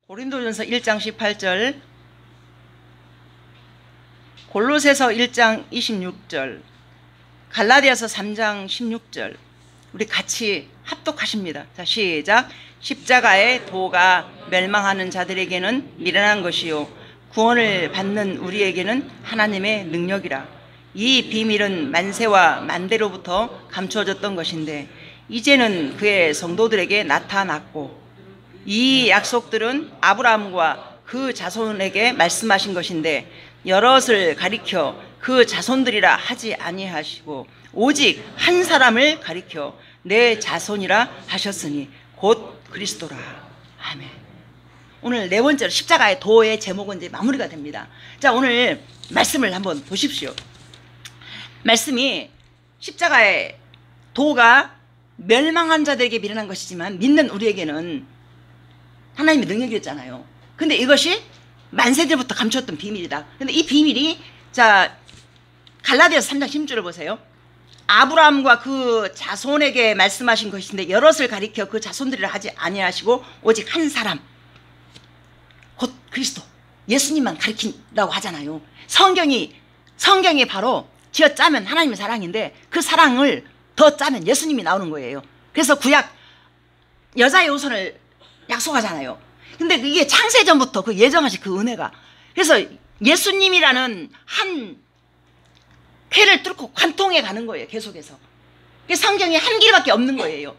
고린도전서 1장 18절, 골로새서 1장 26절, 갈라디아서 3장 16절 우리 같이 합독하십니다. 자, 시작. 십자가의 도가 멸망하는 자들에게는 미련한 것이요 구원을 받는 우리에게는 하나님의 능력이라. 이 비밀은 만세와 만대로부터 감추어졌던 것인데 이제는 그의 성도들에게 나타났고, 이 약속들은 아브라함과 그 자손에게 말씀하신 것인데 여럿을 가리켜 그 자손들이라 하지 아니하시고 오직 한 사람을 가리켜 내 자손이라 하셨으니 곧 그리스도라. 아멘. 오늘 네 번째로 십자가의 도의 제목은 이제 마무리가 됩니다. 자, 오늘 말씀을 한번 보십시오. 말씀이 십자가의 도가 멸망한 자들에게 미련한 것이지만 믿는 우리에게는 하나님의 능력이었잖아요. 근데 이것이 만세대부터 감추었던 비밀이다. 근데 이 비밀이, 자, 갈라디아서 3장 16절을 보세요. 아브라함과 그 자손에게 말씀하신 것인데 여럿을 가리켜 그 자손들이라 하지 아니하시고 오직 한 사람, 곧 그리스도, 예수님만 가리킨다고 하잖아요. 성경이 바로 쥐어짜면 하나님의 사랑인데 그 사랑을 더 짜면 예수님이 나오는 거예요. 그래서 구약 여자의 우선을 약속하잖아요. 근데 이게 창세전부터 그 예정하신 그 은혜가, 그래서 예수님이라는 한 쾌를 뚫고 관통해 가는 거예요. 계속해서. 성경이 한 길밖에 없는 거예요.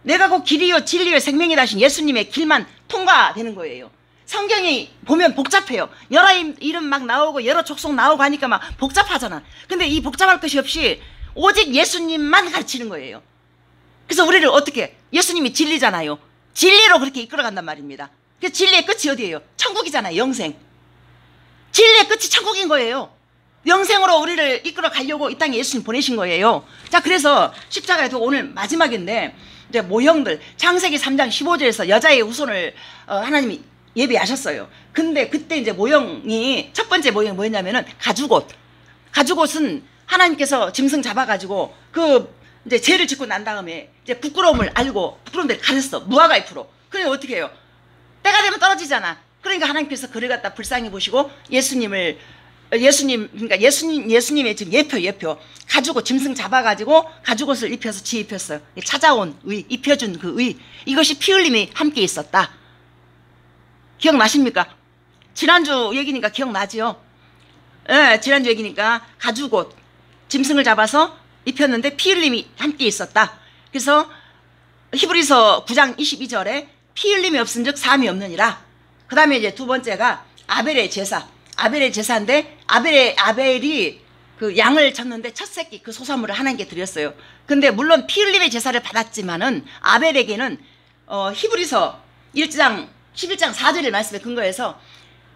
내가 곧 길이요 진리요 생명이다 하신 예수님의 길만 통과되는 거예요. 성경이 보면 복잡해요. 여러 이름 막 나오고 여러 족속 나오고 하니까 막 복잡하잖아. 근데 이 복잡할 것이 없이 오직 예수님만 가르치는 거예요. 그래서 우리를 어떻게, 예수님이 진리잖아요. 진리로 그렇게 이끌어간단 말입니다. 그래서 진리의 끝이 어디예요? 천국이잖아요. 영생. 진리의 끝이 천국인 거예요. 영생으로 우리를 이끌어 가려고 이 땅에 예수님 보내신 거예요. 자, 그래서 십자가에도 오늘 마지막인데 이제 모형들, 창세기 3장 15절에서 여자의 후손을 하나님이 예비하셨어요. 근데 그때 이제 모형이, 첫 번째 모형이 뭐였냐면은 가죽옷. 가죽옷은 하나님께서 짐승 잡아가지고 그 이제 죄를 짓고 난 다음에 이제 부끄러움을 알고 부끄러운 데를 가렸어. 무화과잎으로. 그러니 어떻게 해요? 때가 되면 떨어지잖아. 그러니까 하나님께서 그를 갖다 불쌍히 보시고 예수님의 지금 예표 가죽옷, 짐승 잡아가지고 가죽옷을 입혀서 입혔어요. 찾아온 의, 입혀준 그 의, 이것이 피 흘림이 함께 있었다. 기억나십니까? 지난주 얘기니까 기억나지요? 예, 지난주 얘기니까 가죽옷, 짐승을 잡아서 입혔는데 피 흘림이 함께 있었다. 그래서 히브리서 9장 22절에 피 흘림이 없은즉 사함이 없느니라. 그 다음에 이제 두 번째가 아벨의 제사. 아벨의 제사인데 아벨이 그 양을 쳤는데 첫 새끼 그 소사물을 하나님께 드렸어요. 근데 물론 피 흘림의 제사를 받았지만은 아벨에게는 히브리서 1장 11장 4절의 말씀에 근거해서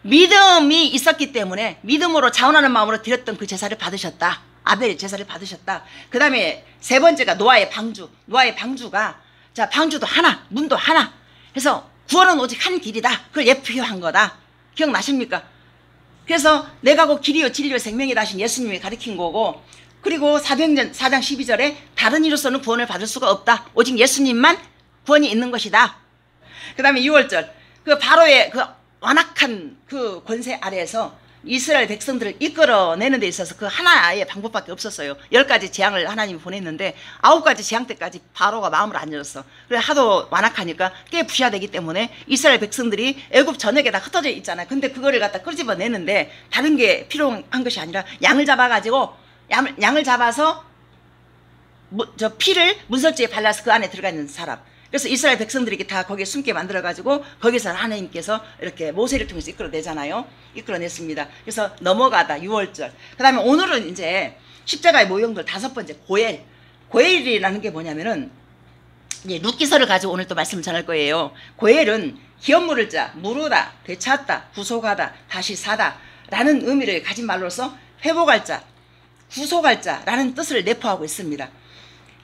믿음이 있었기 때문에 믿음으로 자원하는 마음으로 드렸던 그 제사를 받으셨다. 아벨의 제사를 받으셨다. 그 다음에 세 번째가 노아의 방주. 노아의 방주가, 자, 방주도 하나, 문도 하나. 그래서 구원은 오직 한 길이다. 그걸 예표한 거다. 기억나십니까? 그래서 내가 곧 길이요 진리요 생명이다 하신 예수님이 가르친 거고, 그리고 사도행전 4장 12절에 다른 이로서는 구원을 받을 수가 없다. 오직 예수님만 구원이 있는 것이다. 그 다음에 6월절, 그 바로의 그 완악한 그 권세 아래에서 이스라엘 백성들을 이끌어내는 데 있어서 그 하나의 방법밖에 없었어요. 10가지 재앙을 하나님이 보냈는데 9가지 재앙 때까지 바로가 마음을 안 열었어. 그래 하도 완악하니까 꽤 부셔되기 때문에 이스라엘 백성들이 애굽 전역에 다 흩어져 있잖아요. 근데 그거를 갖다 끄집어내는데 다른 게 필요한 것이 아니라 양을 잡아가지고 양을 잡아서 저 피를 문설주에 발라서 그 안에 들어가 있는 사람. 그래서 이스라엘 백성들에게 다 거기에 숨게 만들어가지고 거기서 하나님께서 이렇게 모세를 통해서 이끌어내잖아요. 이끌어냈습니다. 그래서 넘어가다 6월절. 그 다음에 오늘은 이제 십자가의 모형들 5번째 고엘. 고엘이라는 게 뭐냐면은 이제 룻기서를 가지고 오늘 또 말씀을 전할 거예요. 고엘은 기업물을 짜, 무르다, 되찾다, 구속하다, 다시 사다 라는 의미를 가진 말로서 회복할 자, 구속할 자라는 뜻을 내포하고 있습니다.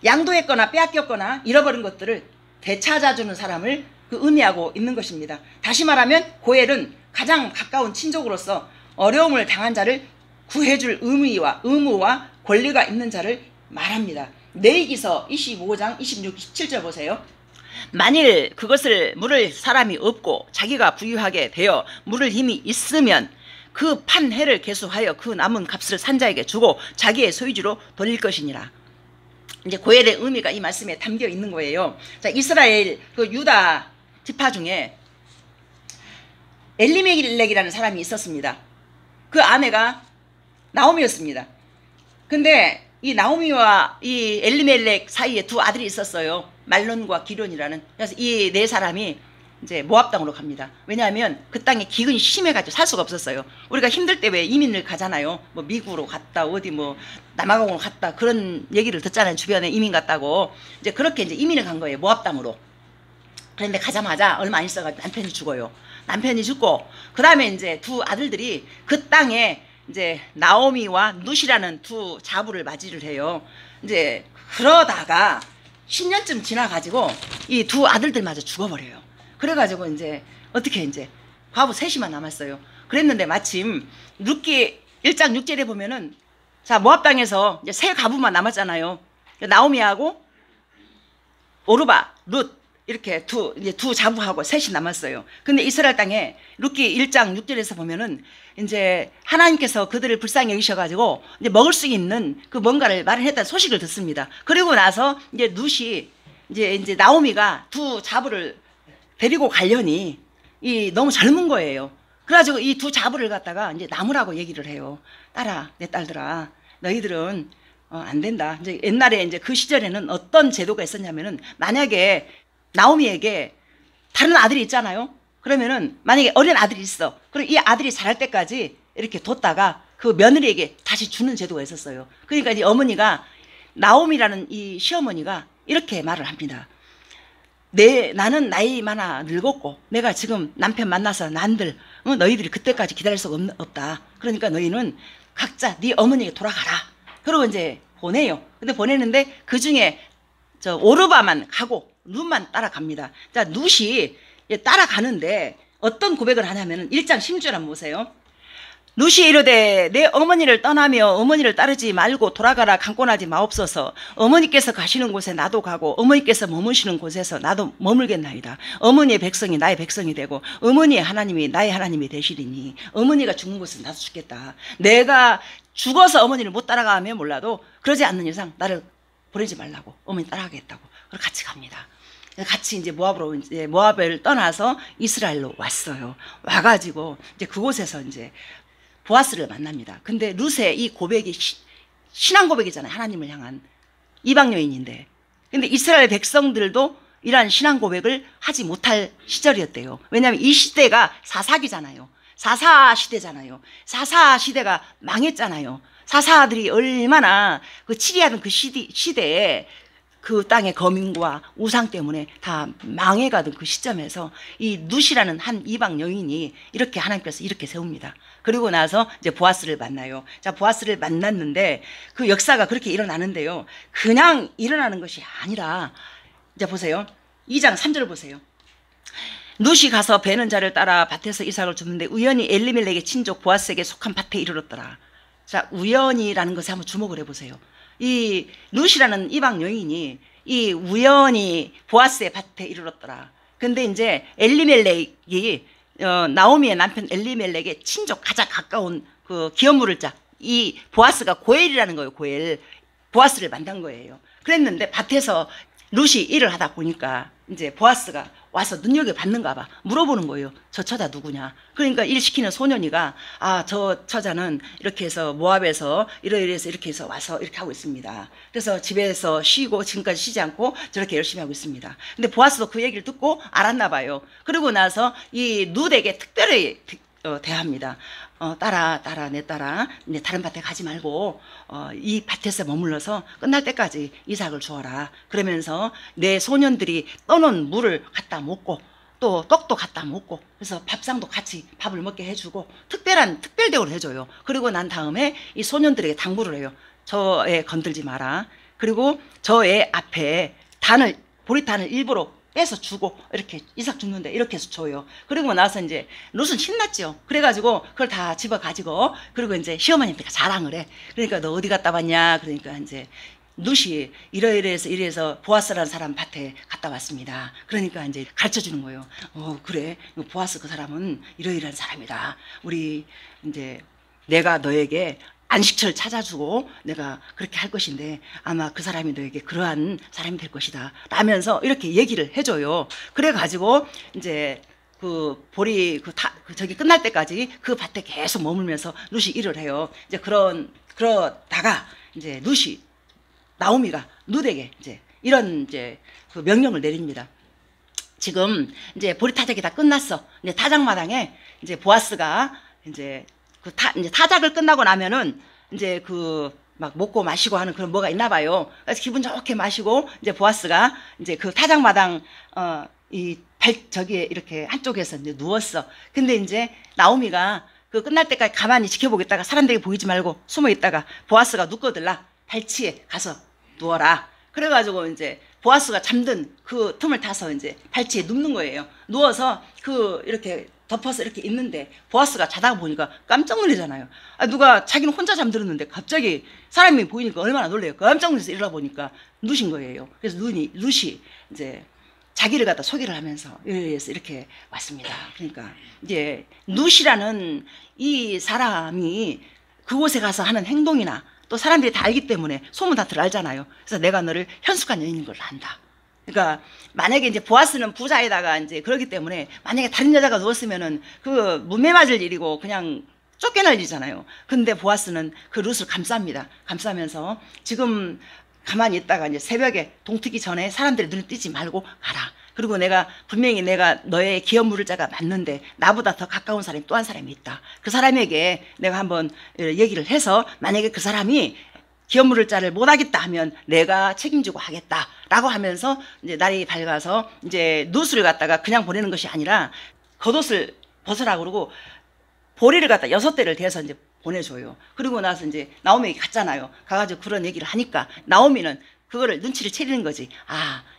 양도했거나 빼앗겼거나 잃어버린 것들을 되찾아주는 사람을 그 의미하고 있는 것입니다. 다시 말하면 고엘은 가장 가까운 친족으로서 어려움을 당한 자를 구해줄 의무와 권리가 있는 자를 말합니다. 레위기서 25장 26, 27절 보세요. 만일 그것을 물을 사람이 없고 자기가 부유하게 되어 물을 힘이 있으면 그 판 해를 계수하여 그 남은 값을 산자에게 주고 자기의 소유주로 돌릴 것이니라. 이제 고엘의 의미가 이 말씀에 담겨 있는 거예요. 자, 이스라엘 그 유다 지파 중에 엘리멜렉이라는 사람이 있었습니다. 그 아내가 나오미였습니다. 근데 이 나오미와 이 엘리멜렉 사이에 두 아들이 있었어요. 말론과 기론이라는. 그래서 이 네 사람이 이제 모압 땅으로 갑니다. 왜냐하면 그 땅에 기근이 심해가지고 살 수가 없었어요. 우리가 힘들 때 왜 이민을 가잖아요. 뭐 미국으로 갔다 어디 뭐 남아공으로 갔다 그런 얘기를 듣잖아요. 주변에 이민 갔다고. 이제 그렇게 이제 이민을 간 거예요. 모압 땅으로. 그런데 가자마자 얼마 안 있어가지고 남편이 죽어요. 남편이 죽고 그 다음에 이제 두 아들들이 그 땅에 이제 나오미와 룻이라는 두 자부를 맞이를 해요. 이제 그러다가 10년쯤 지나가지고 이 두 아들들마저 죽어버려요. 그래가지고 이제 어떻게 이제 과부 셋이만 남았어요. 그랬는데 마침 룻기 1장 6절에 보면은 자 모압 땅에서 이제 세 과부만 남았잖아요. 나오미하고 오르바, 룻 이렇게 두 자부하고 셋이 남았어요. 근데 이스라엘 땅에 룻기 1장 6절에서 보면은 이제 하나님께서 그들을 불쌍히 여기셔가지고 이제 먹을 수 있는 그 뭔가를 마련했다는 소식을 듣습니다. 그리고 나서 이제 룻이 이제 나오미가 두 자부를 데리고 가려니 이 너무 젊은 거예요. 그래가지고 이 두 자부를 갖다가 이제 나무라고 얘기를 해요. 딸아, 내 딸들아, 너희들은 안 된다. 이제 옛날에 이제 그 시절에는 어떤 제도가 있었냐면은 만약에 나오미에게 다른 아들이 있잖아요. 그러면은 만약에 어린 아들이 있어. 그럼 이 아들이 자랄 때까지 이렇게 뒀다가 그 며느리에게 다시 주는 제도가 있었어요. 그러니까 이 어머니가 나오미라는 이 시어머니가 이렇게 말을 합니다. 나는 나이 많아 늙었고 내가 지금 남편 만나서 난들 너희들이 그때까지 기다릴 수가 없다. 그러니까 너희는 각자 네 어머니에게 돌아가라. 그러고 이제 보내요. 근데 보내는데 그 중에 저 오르바만 가고 룻만 따라갑니다. 자, 룻이 따라가는데 어떤 고백을 하냐면은 1장 16절 한번 보세요. 룻이 이르되 내 어머니를 떠나며 어머니를 따르지 말고 돌아가라 강권하지 마옵소서. 어머니께서 가시는 곳에 나도 가고 어머니께서 머무시는 곳에서 나도 머물겠나이다. 어머니의 백성이 나의 백성이 되고 어머니의 하나님이 나의 하나님이 되시리니 어머니가 죽는 곳은 나도 죽겠다. 내가 죽어서 어머니를 못 따라가면 몰라도 그러지 않는 이상 나를 보내지 말라고 어머니 따라가겠다고. 그리고 같이 갑니다. 같이 이제 모압을 떠나서 이스라엘로 왔어요. 와가지고 이제 그곳에서 이제 보아스를 만납니다. 근데 룻의 이 고백이 신앙 고백이잖아요. 하나님을 향한 이방 여인인데. 근데 이스라엘 백성들도 이러한 신앙 고백을 하지 못할 시절이었대요. 왜냐하면 이 시대가 사사기잖아요. 사사 시대잖아요. 사사 시대가 망했잖아요. 사사들이 얼마나 그 치리하던 그 시대에 그 땅의 거민과 우상 때문에 다 망해가던 그 시점에서 이 룻이라는 한 이방 여인이 이렇게 하나님께서 이렇게 세웁니다. 그리고 나서 이제 보아스를 만나요. 자, 보아스를 만났는데 그 역사가 그렇게 일어나는데요. 그냥 일어나는 것이 아니라 이제 보세요. 2장 3절 보세요. 룻이 가서 베는 자를 따라 밭에서 이삭을 줍는데 우연히 엘리멜렉의 친족 보아스에게 속한 밭에 이르렀더라. 자, 우연이라는 것에 한번 주목을 해보세요. 이 룻이라는 이방 여인이 이 우연히 보아스의 밭에 이르렀더라. 근데 이제 엘리멜렉이 나오미의 남편 엘리멜렉의 친족 가장 가까운 그 기업물을 이 보아스가 고엘이라는 거예요. 고엘. 보아스를 만난 거예요. 그랬는데 밭에서 룻이 일을 하다 보니까 이제 보아스가 와서 눈여겨봤는가 봐. 물어보는 거예요. 저 처자 누구냐. 그러니까 일 시키는 소년이가 저 처자는 이렇게 해서 모압에서 이러이러해서 이렇게 해서 와서 이렇게 하고 있습니다. 그래서 집에서 쉬고 지금까지 쉬지 않고 저렇게 열심히 하고 있습니다. 근데 보아스도 그 얘기를 듣고 알았나 봐요. 그러고 나서 이 룻에게 특별히 대합니다. 딸아 내 딸아 이제 다른 밭에 가지 말고 이 밭에서 머물러서 끝날 때까지 이삭을 주어라. 그러면서 내 소년들이 떠놓은 물을 갖다 먹고 또 떡도 갖다 먹고 그래서 밥상도 같이 밥을 먹게 해주고 특별 대우를 해줘요. 그리고 난 다음에 이 소년들에게 당부를 해요. 저 애 건들지 마라. 그리고 저 애 앞에 보리탄을 일부러 빼서 주고 이렇게 이삭 죽는데 이렇게 해서 줘요. 그리고 나서 이제 룻은 신났죠. 그래가지고 그걸 다 집어 가지고 그리고 이제 시어머니한테 자랑을 해. 그러니까 너 어디 갔다 왔냐? 그러니까 이제 룻이 이래서 이래서 보아스라는 사람 밭에 갔다 왔습니다. 그러니까 이제 가르쳐 주는 거예요. 그래, 보아스 그 사람은 이러이러한 사람이다. 우리 이제 내가 너에게 안식처를 찾아주고 내가 그렇게 할 것인데 아마 그 사람이 너에게 그러한 사람이 될 것이다 라면서 이렇게 얘기를 해줘요. 그래가지고 이제 그 보리 저기 끝날 때까지 그 밭에 계속 머물면서 룻이 일을 해요. 이제 그러다가 이제 나오미가 룻에게 이제 이런 이제 그 명령을 내립니다. 지금 이제 보리 타작이 다 끝났어. 이제 타작마당에 이제 보아스가 이제 이제 타작을 끝나고 나면은 이제 막 먹고 마시고 하는 그런 뭐가 있나 봐요. 그래서 기분 좋게 마시고 이제 보아스가 이제 그 타작마당 저기에 이렇게 한쪽에서 이제 누웠어. 근데 이제 나오미가 그 끝날 때까지 가만히 지켜보겠다가 사람들에게 보이지 말고 숨어 있다가 보아스가 눕거들라 발치에 가서 누워라. 그래가지고 이제 보아스가 잠든 그 틈을 타서 이제 발치에 눕는 거예요. 누워서 이렇게 덮어서 이렇게 있는데 보아스가 자다가 보니까 깜짝 놀라잖아요. 누가 자기는 혼자 잠들었는데 갑자기 사람이 보이니까 얼마나 놀래요. 깜짝 놀라서 일어나 보니까 룻인 거예요. 그래서 룻이 이제 자기를 갖다 소개를 하면서 이렇게 왔습니다. 그러니까 이제 룻이라는 이 사람이 그곳에 가서 하는 행동이나 또 사람들이 다 알기 때문에 소문 다 알잖아요. 그래서 내가 너를 현숙한 여인인 걸 안다. 그러니까 만약에 이제 보아스는 부자에다가 이제 그러기 때문에 만약에 다른 여자가 누웠으면은 그 문매 맞을 일이고 그냥 쫓겨날 일이잖아요. 근데 보아스는 그 룻을 감쌉니다. 감싸면서 지금 가만히 있다가 이제 새벽에 동트기 전에 사람들이 눈을 띄지 말고 가라. 그리고 분명히 내가 너의 기업 물을 자가 맞는데 나보다 더 가까운 사람이 또 한 사람이 있다. 그 사람에게 내가 한번 얘기를 해서 만약에 그 사람이 기업 물을 자를 못하겠다 하면 내가 책임지고 하겠다라고 하면서 이제 날이 밝아서 이제 룻을 갖다가 그냥 보내는 것이 아니라 겉옷을 벗으라 그러고 보리를 갖다 6대를 대서 이제 보내줘요. 그리고 나서 이제 나오미에게 갔잖아요. 가가지고 그런 얘기를 하니까 나오미는 그거를 눈치를 채리는 거지.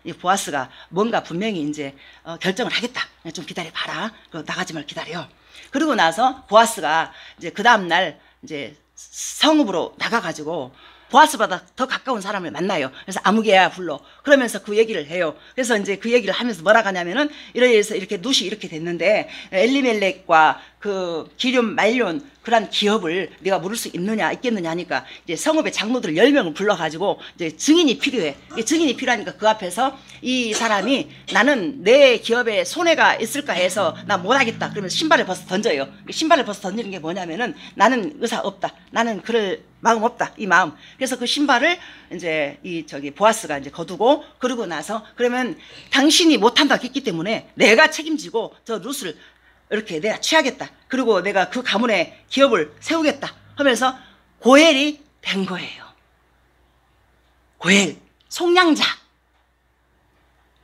이 보아스가 뭔가 분명히 이제 결정을 하겠다. 좀 기다려봐라. 나가지 말고 기다려. 그리고 나서 보아스가 이제 그 다음날 이제 성읍으로 나가가지고 보아스보다 더 가까운 사람을 만나요. 그래서 아무개야 불러. 그러면서 그 얘기를 해요. 그래서 이제 그 얘기를 하면서 뭐라 하냐면은 이래서 이렇게 룻이 이렇게 됐는데 엘리멜렉과 그 기럨 말럨 그런 기업을 네가 물을 수 있겠느냐 하니까 이제 성읍의 장로들 10명을 불러가지고 이제 증인이 필요해. 증인이 필요하니까 그 앞에서 이 사람이 나는 내 기업에 손해가 있을까 해서 나 못하겠다. 그러면서 신발을 벗어 던져요. 신발을 벗어 던지는 게 뭐냐면은 나는 의사 없다. 나는 그럴 마음 없다. 이 마음. 그래서 그 신발을 이제 보아스가 이제 거두고 그러고 나서 그러면 당신이 못한다고 했기 때문에 내가 책임지고 저 룻을 이렇게 내가 취하겠다. 그리고 내가 그 가문의 기업을 세우겠다 하면서 고엘이 된 거예요. 고엘, 속량자.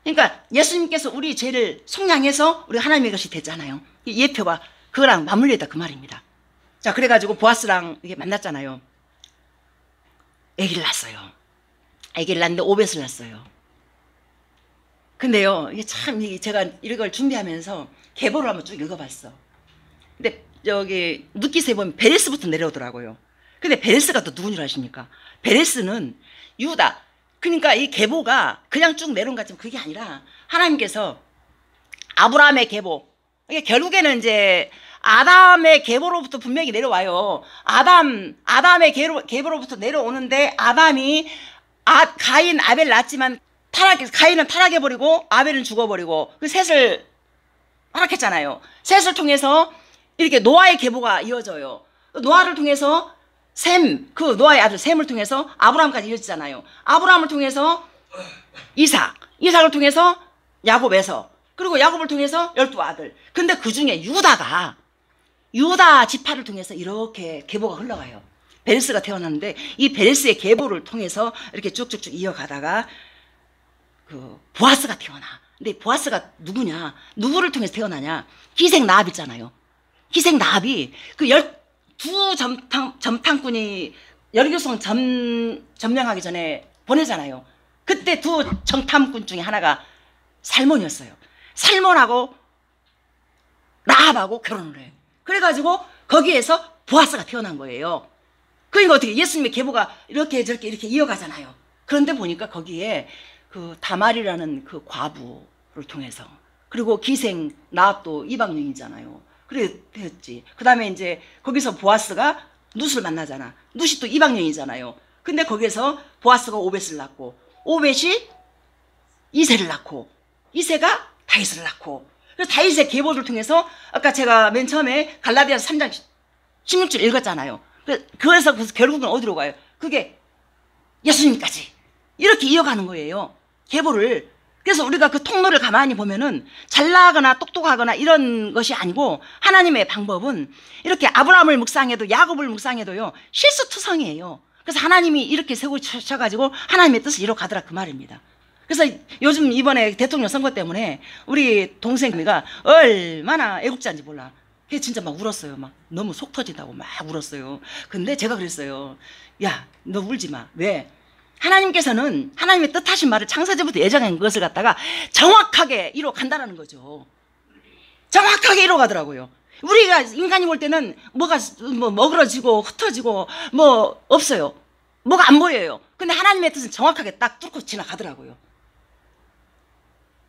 그러니까 예수님께서 우리 죄를 속량해서 우리 하나님의 것이 됐잖아요. 이 예표가 그거랑 맞물려 있다 그 말입니다. 자, 그래가지고 보아스랑 이게 만났잖아요. 아기를 낳았어요. 아기를 낳는데 오벳을 낳았어요. 근데요, 이게 참 제가 이걸 준비하면서 계보를 한번 쭉 읽어봤어. 근데 여기 룻기서에 보면 베레스부터 내려오더라고요. 근데 베레스가 또 누군 줄 아십니까? 베레스는 유다. 그러니까 이 계보가 그냥 쭉 내려온 것 같지만 그게 아니라 하나님께서 아브라함의 계보. 이게 결국에는 이제 아담의 계보로부터 분명히 내려와요. 아담의 계보로부터 내려오는데 아담이 가인, 아벨 낳았지만 가인은 타락해버리고 아벨은 죽어버리고 그 셋을 허락했잖아요. 셋을 통해서 이렇게 노아의 계보가 이어져요. 노아를 통해서 노아의 아들 셈을 통해서 아브라함까지 이어지잖아요. 아브라함을 통해서 이삭을 통해서 야곱 에서, 그리고 야곱을 통해서 12아들. 근데 그 중에 유다 지파를 통해서 이렇게 계보가 흘러가요. 베레스가 태어났는데 이 베레스의 계보를 통해서 이렇게 쭉쭉쭉 이어가다가 그 보아스가 태어나. 근데 보아스가 누구를 통해서 태어나냐? 기생 라합 있잖아요. 기생 라합이 그 12 점탕꾼이 열교성 점령하기 전에 보내잖아요. 그때 2 정탐꾼 중에 하나가 살몬이었어요. 살몬하고 라합하고 결혼을 해. 그래가지고 거기에서 보아스가 태어난 거예요. 그러니까 어떻게 예수님의 계보가 이렇게 저렇게 이렇게 이어가잖아요. 그런데 보니까 거기에 그 다말이라는 그 과부를 통해서, 그리고 기생 라합도 이방인이잖아요. 그래 됐지. 그 다음에 이제 거기서 보아스가 룻을 만나잖아. 룻이 또 이방인이잖아요. 근데 거기서 보아스가 오벳을 낳고, 오벳이 이새를 낳고, 이새가 다윗을 낳고, 그래서 다윗의 계보를 통해서 아까 제가 맨 처음에 갈라디아서 3장 16절 읽었잖아요. 그래서 결국은 어디로 가요? 그게 예수님까지 이렇게 이어가는 거예요. 계보를. 그래서 우리가 그 통로를 가만히 보면은 잘나거나 똑똑하거나 이런 것이 아니고, 하나님의 방법은 이렇게 아브라함을 묵상해도 야곱을 묵상해도요 실수투성이에요. 그래서 하나님이 이렇게 세우셔가지고 하나님의 뜻을 이루어 가더라, 그 말입니다. 그래서 요즘 이번에 대통령 선거 때문에 우리 동생이가 얼마나 애국자인지 몰라. 걔 진짜 막 울었어요. 막 너무 속 터진다고 막 울었어요. 근데 제가 그랬어요. 야, 너 울지 마. 왜? 하나님께서는 하나님의 뜻하신 말을 창세전부터 예정한 것을 갖다가 정확하게 이루어 간다는 거죠. 정확하게 이루어 가더라고요. 우리가 인간이 볼 때는 뭐가 뭐 먹으러지고 흩어지고 뭐 없어요. 뭐가 안 보여요. 근데 하나님의 뜻은 정확하게 딱 뚫고 지나가더라고요.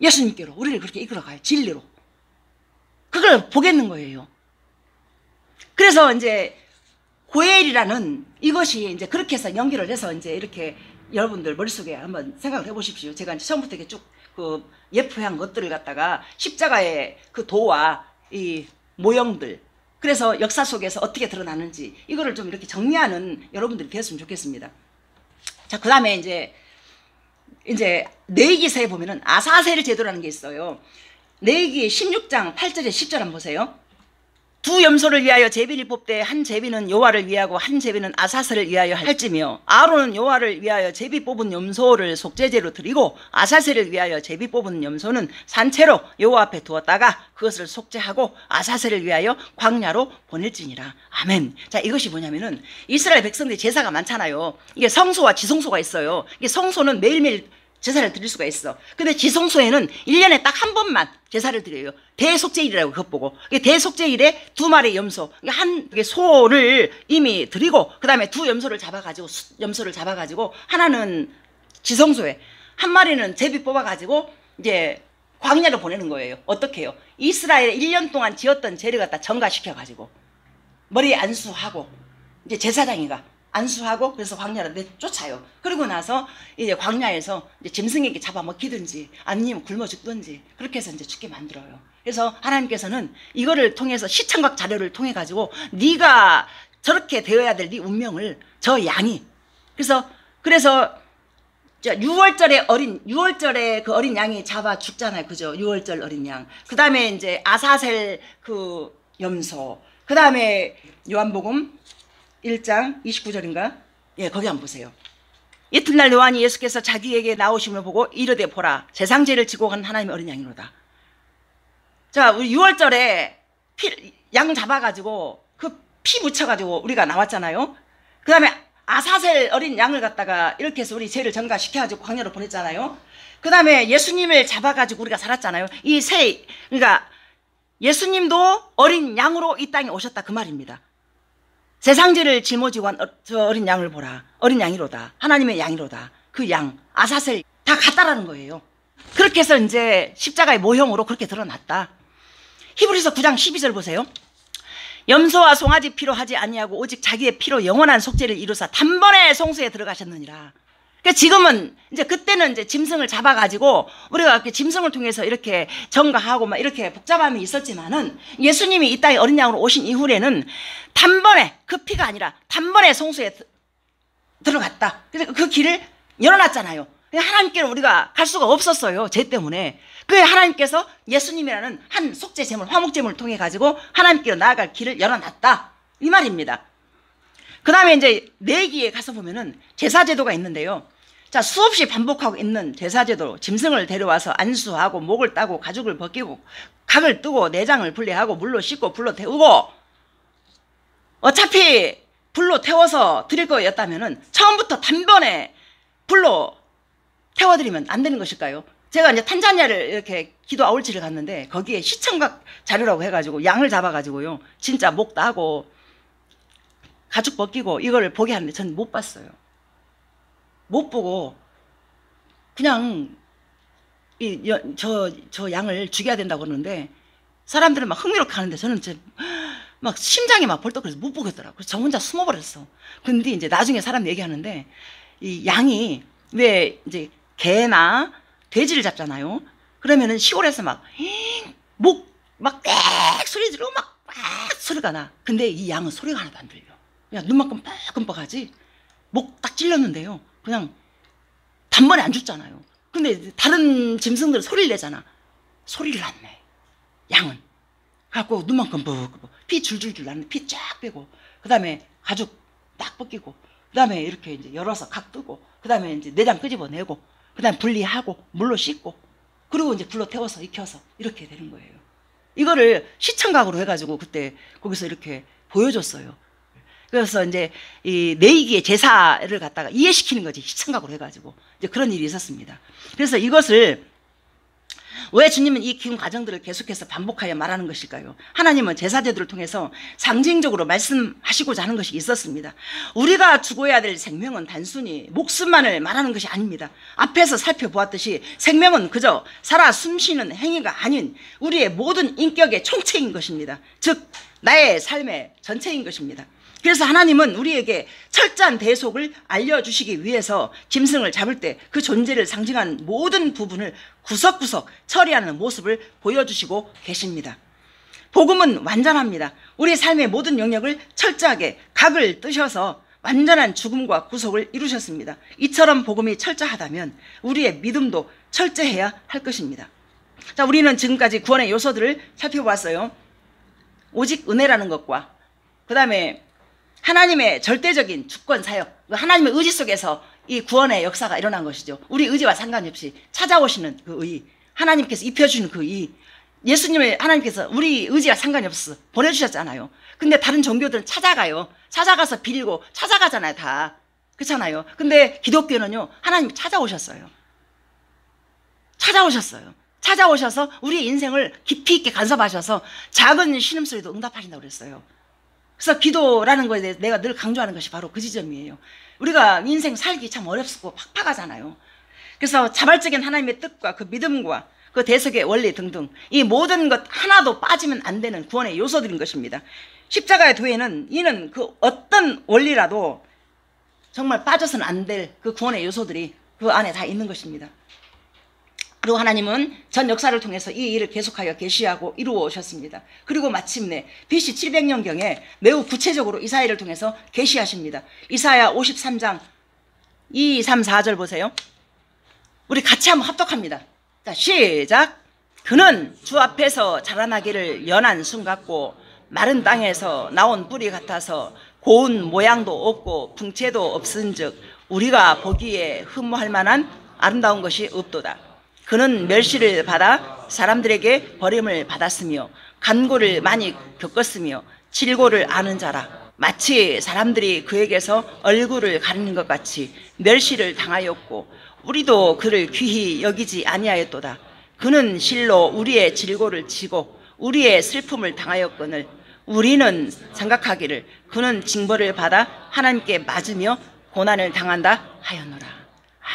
예수님께로 우리를 그렇게 이끌어가요. 진리로. 그걸 보겠는 거예요. 그래서 이제 고엘이라는 이것이 이제 그렇게 해서 연결을 해서 이제 이렇게 여러분들 머릿속에 한번 생각을 해보십시오. 제가 이제 처음부터 이렇게 쭉 그 예표한 것들을 갖다가 십자가의 그 도와 이 모형들, 그래서 역사 속에서 어떻게 드러나는지 이거를 좀 이렇게 정리하는 여러분들이 되었으면 좋겠습니다. 자, 그 다음에 이제 레위기서에 보면은 아사셀 제도라는 게 있어요. 레위기 16장 8절에 10절 한번 보세요. 두 염소를 위하여 제비를 뽑되 한 제비는 여호와를 위하고 한 제비는 아사셀을 위하여 할지며, 아론은 여호와를 위하여 제비 뽑은 염소를 속죄제로 드리고 아사셀을 위하여 제비 뽑은 염소는 산채로 여호와 앞에 두었다가 그것을 속죄하고 아사셀을 위하여 광야로 보낼지니라. 아멘. 자, 이것이 뭐냐면은 이스라엘 백성들이 제사가 많잖아요. 이게 성소와 지성소가 있어요. 이게 성소는 매일매일 제사를 드릴 수가 있어. 근데 지성소에는 1년에 딱 한 번만 제사를 드려요. 대속죄일이라고 그것 보고. 대속죄일에 2마리 염소, 한 소를 이미 드리고, 그 다음에 2 염소를 잡아가지고 하나는 지성소에, 한 마리는 제비 뽑아가지고 이제 광야로 보내는 거예요. 어떻게 해요? 이스라엘에 1년 동안 지었던 죄를 갖다 정가시켜가지고 머리에 안수하고, 이제 제사장이가 안수하고, 그래서 광야로 내쫓아요. 그러고 나서 이제 광야에서 이제 짐승에게 잡아먹히든지 아니면 굶어 죽든지 그렇게 해서 이제 죽게 만들어요. 그래서 하나님께서는 이거를 통해서 시청각 자료를 통해 가지고 네가 저렇게 되어야 될 네 운명을 저 양이, 그래서 6월절에 그 어린 양이 잡아 죽잖아요. 그죠? 6월절 어린 양. 그 다음에 이제 아사셀 그 염소. 그 다음에 요한복음 1장 29절인가? 예, 거기 한번 보세요. 이튿날 요한이 예수께서 자기에게 나오심을 보고 이르되 보라, 세상죄를 지고 간 하나님의 어린 양이로다. 자, 우리 6월절에 양 잡아가지고 그 피 묻혀가지고 우리가 나왔잖아요. 그 다음에 아사셀 어린 양을 갖다가 이렇게 해서 우리 죄를 전가시켜가지고 광야로 보냈잖아요. 그 다음에 예수님을 잡아가지고 우리가 살았잖아요. 그러니까 예수님도 어린 양으로 이 땅에 오셨다, 그 말입니다. 세상죄를 짊어지고 한 저 어린 양을 보라. 어린 양이로다. 하나님의 양이로다. 그 양, 아사셀 다 같다라는 거예요. 그렇게 해서 이제 십자가의 모형으로 그렇게 드러났다. 히브리서 9장 12절 보세요. 염소와 송아지 피로 하지 아니하고 오직 자기의 피로 영원한 속죄를 이루사 단번에 성소에 들어가셨느니라. 그러니까 지금은 이제 그때는 이제 짐승을 잡아가지고 우리가 이렇게 짐승을 통해서 이렇게 정가하고 막 이렇게 복잡함이 있었지만은 예수님이 이 땅에 어린 양으로 오신 이후에는 단번에, 그 피가 아니라 단번에 성소에 들어갔다. 그래서 그 길을 열어놨잖아요. 하나님께로 우리가 갈 수가 없었어요. 죄 때문에. 그 하나님께서 예수님이라는 한 속죄 제물, 화목 제물을 통해 가지고 하나님께로 나아갈 길을 열어놨다, 이 말입니다. 그 다음에 이제 레위기에 가서 보면은 제사제도가 있는데요. 자, 수없이 반복하고 있는 제사제도, 짐승을 데려와서 안수하고 목을 따고 가죽을 벗기고 각을 뜨고 내장을 분리하고 물로 씻고 불로 태우고, 어차피 불로 태워서 드릴 거였다면은 처음부터 단번에 불로 태워드리면 안 되는 것일까요? 제가 이제 탄자니아를 이렇게 기도 아울지를 갔는데 거기에 시청각 자료라고 해가지고 양을 잡아가지고요, 진짜 목 따고 가죽 벗기고 이거를 보게 하는데 전 못 봤어요. 못 보고 그냥 저 양을 죽여야 된다고 그러는데 사람들은 막 흥미롭게 하는데 저는 이제 막 심장이 막 벌떡 그래서 못 보겠더라고요. 그래서 저 혼자 숨어버렸어. 근데 이제 나중에 사람 얘기하는데 이 양이 왜 이제 개나 돼지를 잡잖아요. 그러면은 시골에서 막 막 꽥 소리 지르고 막 소리가 나. 근데 이 양은 소리가 하나도 안 들려. 그냥 눈만 끔뻑끔뻑하지. 목 딱 찔렀는데요. 그냥 단번에 안 죽잖아요. 근데 다른 짐승들은 소리를 내잖아. 소리를 안 내. 양은. 갖고 눈만 끔뻑끔뻑. 피 줄줄줄 나는데 피 쫙 빼고. 그 다음에 가죽 딱 벗기고. 그 다음에 이렇게 이제 열어서 각 뜨고. 그 다음에 이제 내장 끄집어내고. 그 다음에 분리하고 물로 씻고. 그리고 이제 불로 태워서 익혀서 이렇게 되는 거예요. 이거를 시청각으로 해가지고 그때 거기서 이렇게 보여줬어요. 그래서 이제 이 내이기의 제사를 갖다가 이해시키는 거지. 시청각으로 해가지고 이제 그런 일이 있었습니다. 그래서 이것을 왜 주님은 이 기운 과정들을 계속해서 반복하여 말하는 것일까요? 하나님은 제사제도를 통해서 상징적으로 말씀하시고자 하는 것이 있었습니다. 우리가 죽어야 될 생명은 단순히 목숨만을 말하는 것이 아닙니다. 앞에서 살펴보았듯이 생명은 그저 살아 숨쉬는 행위가 아닌 우리의 모든 인격의 총체인 것입니다. 즉 나의 삶의 전체인 것입니다. 그래서 하나님은 우리에게 철저한 대속을 알려주시기 위해서 짐승을 잡을 때 그 존재를 상징하는 모든 부분을 구석구석 처리하는 모습을 보여주시고 계십니다. 복음은 완전합니다. 우리 삶의 모든 영역을 철저하게 각을 뜨셔서 완전한 죽음과 구속을 이루셨습니다. 이처럼 복음이 철저하다면 우리의 믿음도 철저해야 할 것입니다. 자, 우리는 지금까지 구원의 요소들을 살펴보았어요. 오직 은혜라는 것과 그 다음에 하나님의 절대적인 주권 사역, 하나님의 의지 속에서 이 구원의 역사가 일어난 것이죠. 우리 의지와 상관없이 찾아오시는 그 의, 하나님께서 입혀주시는 그 의, 예수님을 하나님께서 우리 의지와 상관이 없어 보내주셨잖아요. 근데 다른 종교들은 찾아가요. 찾아가서 빌고 찾아가잖아요. 다 그렇잖아요. 근데 기독교는요, 하나님이 찾아오셨어요. 찾아오셔서 우리의 인생을 깊이 있게 간섭하셔서 작은 신음소리도 응답하신다고 그랬어요. 그래서 기도라는 것에 대해서 내가 늘 강조하는 것이 바로 그 지점이에요. 우리가 인생 살기 참 어렵고 팍팍하잖아요. 그래서 자발적인 하나님의 뜻과 그 믿음과 그 대속의 원리 등등 이 모든 것 하나도 빠지면 안 되는 구원의 요소들인 것입니다. 십자가의 도에는 이는 그 어떤 원리라도 정말 빠져서는 안 될 그 구원의 요소들이 그 안에 다 있는 것입니다. 그리고 하나님은 전 역사를 통해서 이 일을 계속하여 계시하고 이루어 오셨습니다. 그리고 마침내 BC 700년경에 매우 구체적으로 이사야를 통해서 계시하십니다. 이사야 53장 2, 3, 4절 보세요. 우리 같이 한번 합독합니다. 자, 시작. 그는 주 앞에서 자라나기를 연한 순 같고 마른 땅에서 나온 뿌리 같아서 고운 모양도 없고 풍채도 없은즉 우리가 보기에 흠모할 만한 아름다운 것이 없도다. 그는 멸시를 받아 사람들에게 버림을 받았으며 간고를 많이 겪었으며 질고를 아는 자라. 마치 사람들이 그에게서 얼굴을 가리는 것 같이 멸시를 당하였고 우리도 그를 귀히 여기지 아니하였도다. 그는 실로 우리의 질고를 지고 우리의 슬픔을 당하였거늘 우리는 생각하기를 그는 징벌을 받아 하나님께 맞으며 고난을 당한다 하였노라.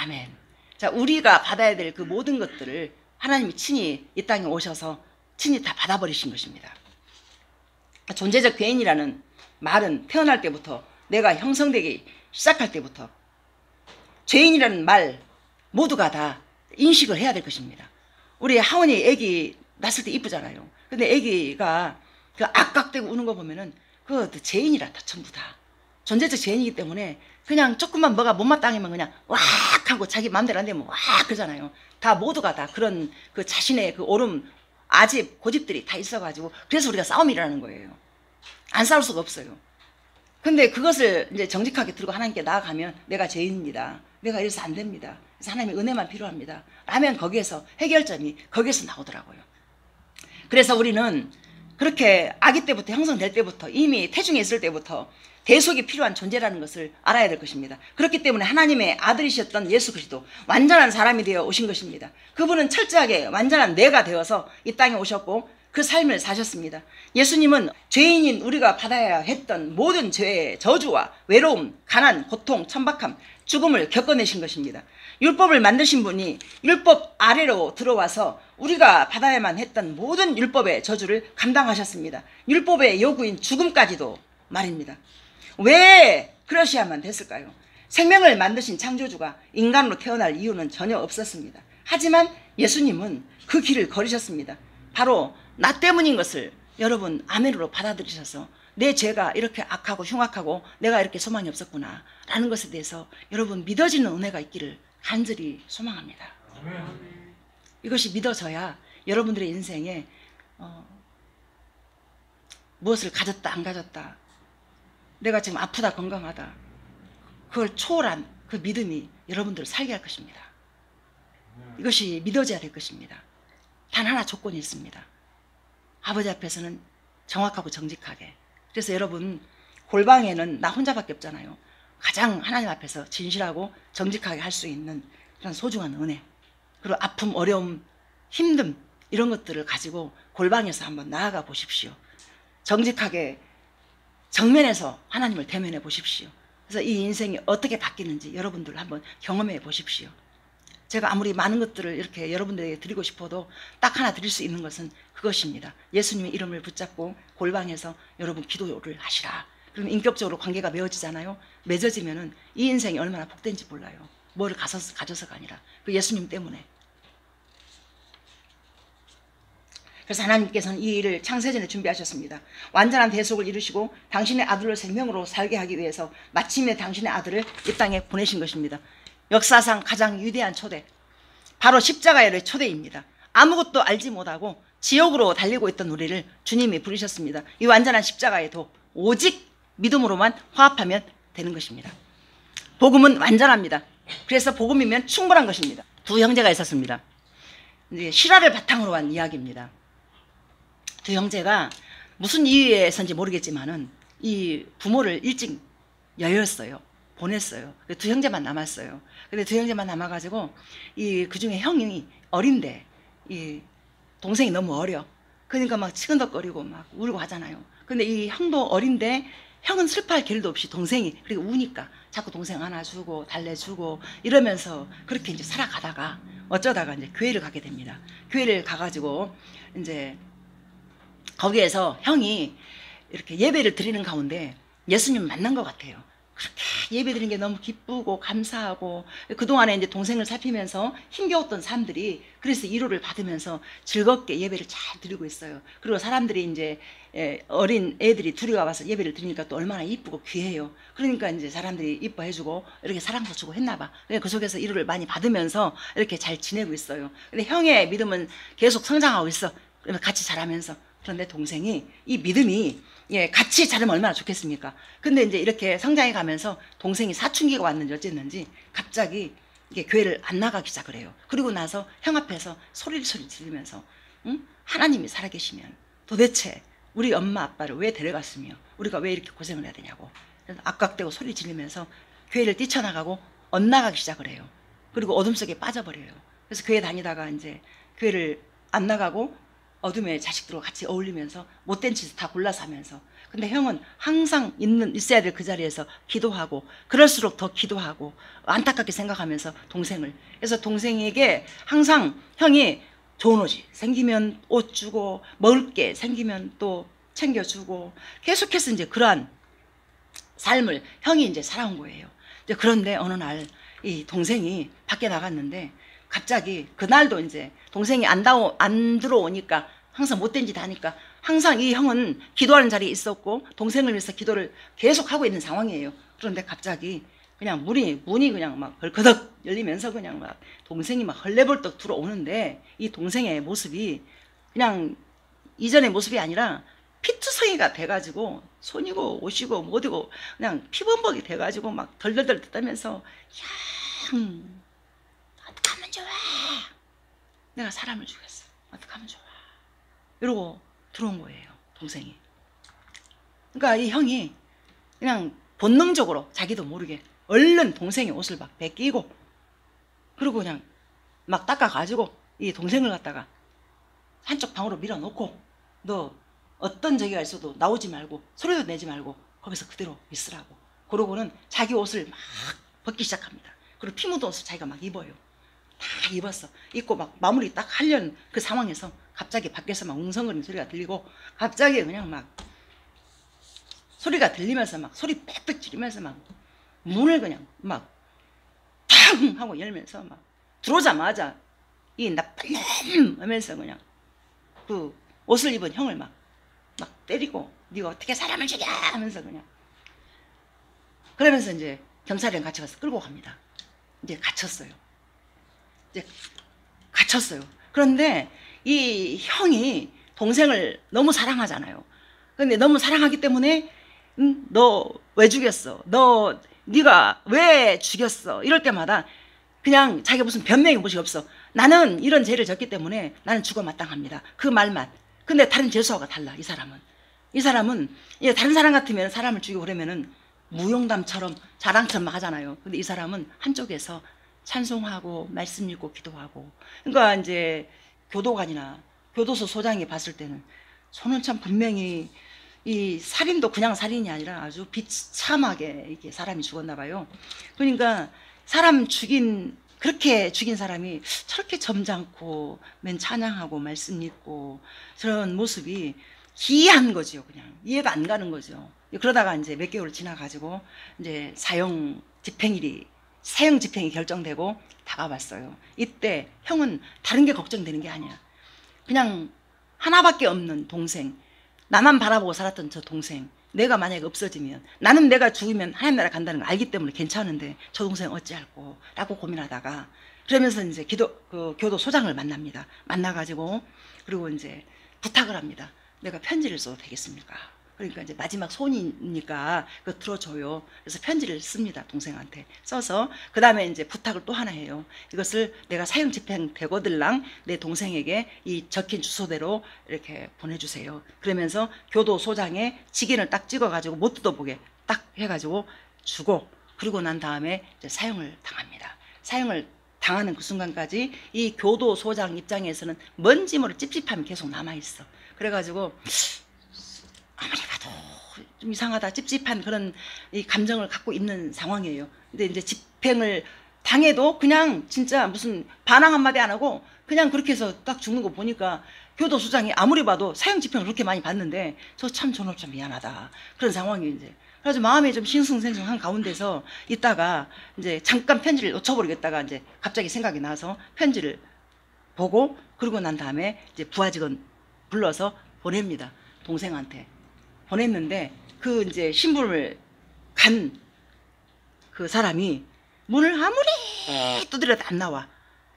아멘. 자, 우리가 받아야 될 그 모든 것들을 하나님이 친히 이 땅에 오셔서 친히 다 받아버리신 것입니다. 존재적 죄인이라는 말은 태어날 때부터 내가 형성되기 시작할 때부터 죄인이라는 말 모두가 다 인식을 해야 될 것입니다. 우리 하원이 애기 낳았을 때 이쁘잖아요. 근데 애기가 그 악각대고 우는 거 보면은 그 죄인이라 다 전부 다 존재적 죄인이기 때문에 그냥 조금만 뭐가 못마땅하면 그냥 왁 하고 자기 마음대로 안 되면 왁 그러잖아요. 다 모두가 다 그런 그 자신의 그 오름 아집 고집들이 다 있어가지고 그래서 우리가 싸움이 일어나는 거예요. 안 싸울 수가 없어요. 근데 그것을 이제 정직하게 들고 하나님께 나아가면 내가 죄인입니다. 내가 이래서 안 됩니다. 그래서 하나님의 은혜만 필요합니다. 라면 거기에서 해결점이 거기에서 나오더라고요. 그래서 우리는 그렇게 아기 때부터 형성될 때부터 이미 태중에 있을 때부터 대속이 필요한 존재라는 것을 알아야 될 것입니다. 그렇기 때문에 하나님의 아들이셨던 예수 그리스도 완전한 사람이 되어 오신 것입니다. 그분은 철저하게 완전한 뇌가 되어서 이 땅에 오셨고 그 삶을 사셨습니다. 예수님은 죄인인 우리가 받아야 했던 모든 죄의 저주와 외로움, 가난, 고통, 천박함, 죽음을 겪어내신 것입니다. 율법을 만드신 분이 율법 아래로 들어와서 우리가 받아야만 했던 모든 율법의 저주를 감당하셨습니다. 율법의 요구인 죽음까지도 말입니다. 왜 그러셔야만 됐을까요? 생명을 만드신 창조주가 인간으로 태어날 이유는 전혀 없었습니다. 하지만 예수님은 그 길을 걸으셨습니다. 바로 나 때문인 것을 여러분 아멘으로 받아들이셔서 내 죄가 이렇게 악하고 흉악하고 내가 이렇게 소망이 없었구나 라는 것에 대해서 여러분 믿어지는 은혜가 있기를 간절히 소망합니다. 이것이 믿어져야 여러분들의 인생에 무엇을 가졌다 안 가졌다, 내가 지금 아프다 건강하다, 그걸 초월한 그 믿음이 여러분들을 살게 할 것입니다. 이것이 믿어져야 될 것입니다. 단 하나 조건이 있습니다. 아버지 앞에서는 정확하고 정직하게. 그래서 여러분 골방에는 나 혼자밖에 없잖아요. 가장 하나님 앞에서 진실하고 정직하게 할 수 있는 그런 소중한 은혜, 그리고 아픔, 어려움, 힘듦 이런 것들을 가지고 골방에서 한번 나아가 보십시오. 정직하게 정면에서 하나님을 대면해 보십시오. 그래서 이 인생이 어떻게 바뀌는지 여러분들 한번 경험해 보십시오. 제가 아무리 많은 것들을 이렇게 여러분들에게 드리고 싶어도 딱 하나 드릴 수 있는 것은 그것입니다. 예수님의 이름을 붙잡고 골방에서 여러분 기도를 하시라. 그러면 인격적으로 관계가 맺어지잖아요. 맺어지면은 이 인생이 얼마나 복된지 몰라요. 뭐를 가져서가 아니라 그 예수님 때문에. 그래서 하나님께서는 이 일을 창세전에 준비하셨습니다. 완전한 대속을 이루시고 당신의 아들을 생명으로 살게 하기 위해서 마침내 당신의 아들을 이 땅에 보내신 것입니다. 역사상 가장 위대한 초대, 바로 십자가의 초대입니다. 아무것도 알지 못하고 지옥으로 달리고 있던 우리를 주님이 부르셨습니다. 이 완전한 십자가의 도, 오직 믿음으로만 화합하면 되는 것입니다. 복음은 완전합니다. 그래서 복음이면 충분한 것입니다. 두 형제가 있었습니다. 이제 실화를 바탕으로 한 이야기입니다. 두 형제가 무슨 이유에서인지 모르겠지만은 이 부모를 일찍 여였어요. 보냈어요. 두 형제만 남았어요. 근데 두 형제만 남아가지고 그 중에 형이 어린데 이 동생이 너무 어려. 그러니까 막 치근덕거리고 막 울고 하잖아요. 근데 이 형도 어린데 형은 슬퍼할 길도 없이 동생이 그리고 우니까 자꾸 동생 안아주고 달래주고 이러면서 그렇게 이제 살아가다가 어쩌다가 이제 교회를 가게 됩니다. 교회를 가가지고 이제 거기에서 형이 이렇게 예배를 드리는 가운데 예수님 만난 것 같아요. 그렇게 예배 드리는 게 너무 기쁘고 감사하고, 그동안에 이제 동생을 살피면서 힘겨웠던 사람들이 그래서 위로를 받으면서 즐겁게 예배를 잘 드리고 있어요. 그리고 사람들이 이제 어린 애들이 둘이 와서 예배를 드리니까 또 얼마나 이쁘고 귀해요. 그러니까 이제 사람들이 이뻐해주고 이렇게 사랑도 주고 했나 봐. 그 속에서 위로를 많이 받으면서 이렇게 잘 지내고 있어요. 근데 형의 믿음은 계속 성장하고 있어. 같이 자라면서. 그런데 동생이 이 믿음이 같이 자르면 얼마나 좋겠습니까? 근데 이제 이렇게 성장해 가면서 동생이 사춘기가 왔는지 어쨌는지 갑자기 이게 교회를 안 나가기 시작을 해요. 그리고 나서 형 앞에서 소리를 지르면서 하나님이 살아계시면 도대체 우리 엄마 아빠를 왜 데려갔으며 우리가 왜 이렇게 고생을 해야 되냐고. 그래서 악각대고 소리 지르면서 교회를 뛰쳐나가고 엇나가기 시작을 해요. 그리고 어둠 속에 빠져버려요. 그래서 교회 다니다가 이제 교회를 안 나가고 어둠의 자식들과 같이 어울리면서 못된 짓을 다 골라서 하면서, 근데 형은 항상 있어야 될 그 자리에서 기도하고 그럴수록 더 기도하고 안타깝게 생각하면서 동생을, 그래서 동생에게 항상 형이 좋은 옷이 생기면 옷 주고 먹을 게 생기면 또 챙겨주고 계속해서 이제 그러한 삶을 형이 이제 살아온 거예요. 이제 그런데 어느 날 이 동생이 밖에 나갔는데 갑자기 그날도 이제 동생이 안 들어오니까 항상 못된 짓 하니까 항상 이 형은 기도하는 자리에 있었고 동생을 위해서 기도를 계속 하고 있는 상황이에요. 그런데 갑자기 그냥 문이 그냥 막 벌거덕 열리면서 그냥 막 동생이 막 헐레벌떡 들어오는데 이 동생의 모습이 그냥 이전의 모습이 아니라 피투성이가 돼가지고 손이고 옷이고 못이고 그냥 피범벅이 돼가지고 막 덜덜덜 떠면서 형 어떡하면 좋아? 내가 사람을 죽였어. 어떡하면 좋아? 이러고 들어온 거예요, 동생이. 그러니까 이 형이 그냥 본능적으로 자기도 모르게 얼른 동생의 옷을 막 벗기고 그리고 그냥 막 닦아가지고 이 동생을 갖다가 한쪽 방으로 밀어놓고 너 어떤 저기가 있어도 나오지 말고 소리도 내지 말고 거기서 그대로 있으라고. 그러고는 자기 옷을 막 벗기 시작합니다. 그리고 피 묻은 옷을 자기가 막 입어요. 다 입었어. 입고 막 마무리 딱 하려는 그 상황에서 갑자기 밖에서 막 웅성거리는 소리가 들리고, 갑자기 그냥 막 소리가 들리면서 막 소리 빽빽 지르면서 막 문을 그냥 막 탕 하고 열면서 막 들어오자마자 이 나쁜 놈 하면서 그냥 그 옷을 입은 형을 막 때리고, 네가 어떻게 사람을 죽여 하면서 그냥, 그러면서 이제 경찰이랑 같이 가서 끌고 갑니다. 이제 갇혔어요. 그런데 이 형이 동생을 너무 사랑하잖아요. 근데 너무 사랑하기 때문에 너 왜 죽였어? 네가 왜 죽였어? 이럴 때마다 그냥 자기가 무슨 변명이 무엇이 없어. 나는 이런 죄를 졌기 때문에 나는 죽어 마땅합니다. 그 말만. 근데 다른 죄수하고 달라. 이 사람은 다른 사람 같으면 사람을 죽이고 그러면은 무용담처럼 자랑처럼 막 하잖아요. 근데 이 사람은 한쪽에서 찬송하고 말씀 읽고 기도하고. 그러니까 이제 교도관이나 교도소 소장이 봤을 때는 저는 참 분명히 이 살인도 그냥 살인이 아니라 아주 비참하게 이렇게 사람이 죽었나 봐요. 그러니까 그렇게 죽인 사람이 저렇게 점잖고 맨 찬양하고 말씀 읽고 저런 모습이 기이한 거죠. 그냥 이해가 안 가는 거죠. 그러다가 이제 몇 개월 지나가지고 이제 사형 집행이 결정되고 다가왔어요. 이때 형은 다른 게 걱정되는 게 아니야. 그냥 하나밖에 없는 동생, 나만 바라보고 살았던 저 동생, 내가 만약에 없어지면, 나는 내가 죽으면 하나님 나라 간다는 걸 알기 때문에 괜찮은데 저 동생 어찌할꼬 라고 고민하다가, 그러면서 이제 교도소장을 만납니다. 만나가지고 그리고 이제 부탁을 합니다. 내가 편지를 써도 되겠습니까? 그러니까 이제 마지막 손이니까 그거 들어줘요. 그래서 편지를 씁니다. 동생한테 써서. 그 다음에 이제 부탁을 또 하나 해요. 이것을 내가 사형 집행되거들랑 내 동생에게 이 적힌 주소대로 이렇게 보내주세요. 그러면서 교도소장에 직인을 딱 찍어가지고 못 뜯어보게 딱 해가지고 주고, 그리고 난 다음에 이제 사형을 당합니다. 사형을 당하는 그 순간까지 이 교도소장 입장에서는 뭔지 모를 찝찝함이 계속 남아있어. 그래가지고 아무리 봐도 좀 이상하다, 찝찝한 그런 이 감정을 갖고 있는 상황이에요. 근데 이제 집행을 당해도 그냥 진짜 무슨 반항 한마디 안 하고 그냥 그렇게 해서 딱 죽는 거 보니까 교도소장이 아무리 봐도 사형 집행을 그렇게 많이 받는데 저는 좀 미안하다, 그런 상황이 이제. 그래서 마음이 좀 싱숭생숭한 가운데서 있다가 이제 잠깐 편지를 놓쳐버리겠다가 이제 갑자기 생각이 나서 편지를 보고, 그러고 난 다음에 이제 부하 직원 불러서 보냅니다. 동생한테 보냈는데 그 이제 신분을 간 그 사람이 문을 아무리 두드려도 안 나와.